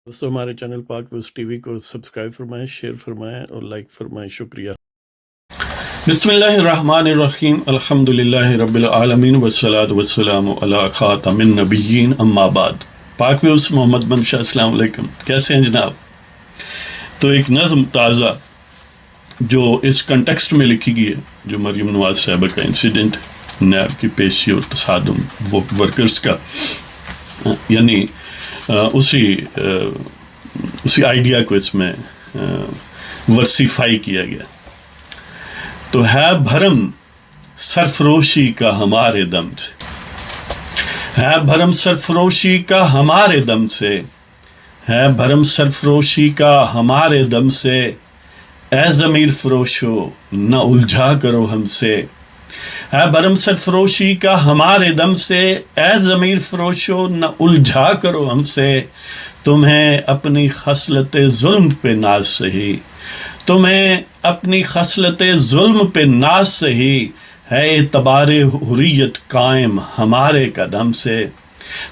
دوستو ہمارے چینل پاک ویوز ٹی وی کو سبسکرائب فرمائیں، شیئر فرمائیں اور لائک فرمائیں، شکریہ۔ بسم اللہ الرحمن الرحیم، الحمدللہ رب العالمین والصلاة والسلام علی خاتم النبیین، اما بعد۔ پاک ویوز محمد منشا، السلام علیکم، کیسے ہیں جناب؟ تو ایک نظم تازہ جو اس کنٹیکسٹ میں لکھی گئی ہے، جو مریم نواز صاحبہ کا انسیڈنٹ، نیب کی پیشی اور تصادم ورکرز کا، یعنی اسی آئیڈیا کو اس میں ورسیفائی کیا گیا۔ تو ہے بھرم سرفروشی کا ہمارے دم سے، ہے بھرم سرفروشی کا ہمارے دم سے، ہے بھرم سرفروشی کا ہمارے دم سے، اے ضمیر فروشو نہ الجھا کرو ہم سے، ہے بھرم سرفروشی کا ہمارے دم سے، اے ضمیر فروشو نہ الجھا کرو ہم سے، تمہیں اپنی خصلت ظلم پہ ناز سہی، تمہیں اپنی خصلت ظلم پہ ناز سہی، ہے اعتبار حریت قائم ہمارے قدم سے،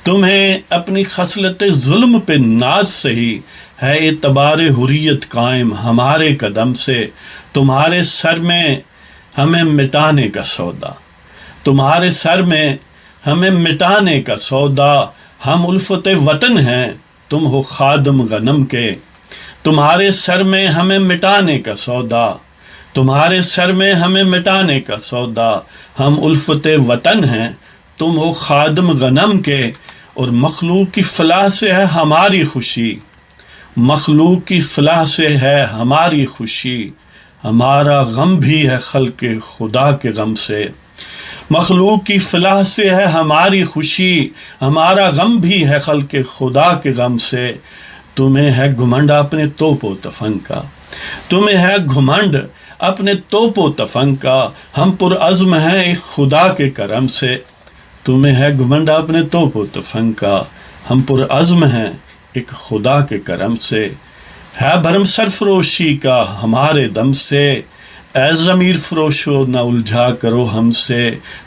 تمہیں اپنی خصلت ظلم پہ ناز سہی، ہے اعتبار حریت قائم ہمارے قدم سے، تمہارے سر میں ہمیں مٹانے کا سودا، تمہارے سر میں ہمیں مٹانے کا سودا، ہم الفت وطن ہیں تم ہو خادم غنم کے، تمہارے سر میں ہمیں مٹانے کا سودا، تمہارے سر میں ہمیں مٹانے کا سودا، ہم الفت وطن ہیں تم ہو خادم غنم کے، اور مخلوق کی فلاح سے ہے ہماری خوشی، مخلوق کی فلاح سے ہے ہماری خوشی، ہمارا غم بھی ہے خلق خدا کے غم سے، مخلوق کی فلاح سے ہے ہماری خوشی، ہمارا غم بھی ہے خلق خدا کے غم سے، تمہیں ہے گھمنڈ اپنے توپ و تفنگ کا، تمہیں ہے گھمنڈ اپنے توپ و تفنگ کا، ہم پرعزم ہیں ایک خدا کے کرم سے، تمہیں ہے گھمنڈ اپنے توپ و تفنگ کا، ہم پرعزم ہیں ایک خدا کے کرم سے، ہے بھرم سرفروشی کا ہمارے دم سے، اے ضمیر فروشو نہ الجھا کرو ہم سے،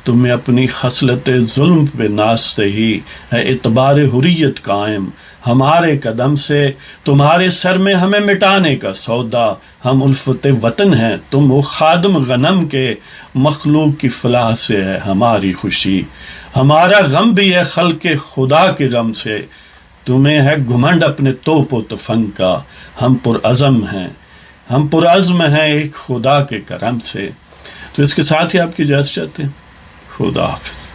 تمہیں اپنی خصلت ظلم پہ ناز سہی، ہے اعتبار حریت قائم ہمارے قدم سے، تمہارے سر میں ہمیں مٹانے کا سودا، ہم الفت وطن ہیں تم ہو خادم غنم کے، مخلوق کی فلاح سے ہے ہماری خوشی، ہمارا غم بھی ہے خلق خدا کے غم سے، تمہیں ہے گھمنڈ اپنے توپ و تفنگ کا، ہم پرعزم ہیں، ہم پرعزم ہیں ایک خدا کے کرم سے۔ تو اس کے ساتھ ہی آپ کی اجازت چاہتے ہیں، خدا حافظ۔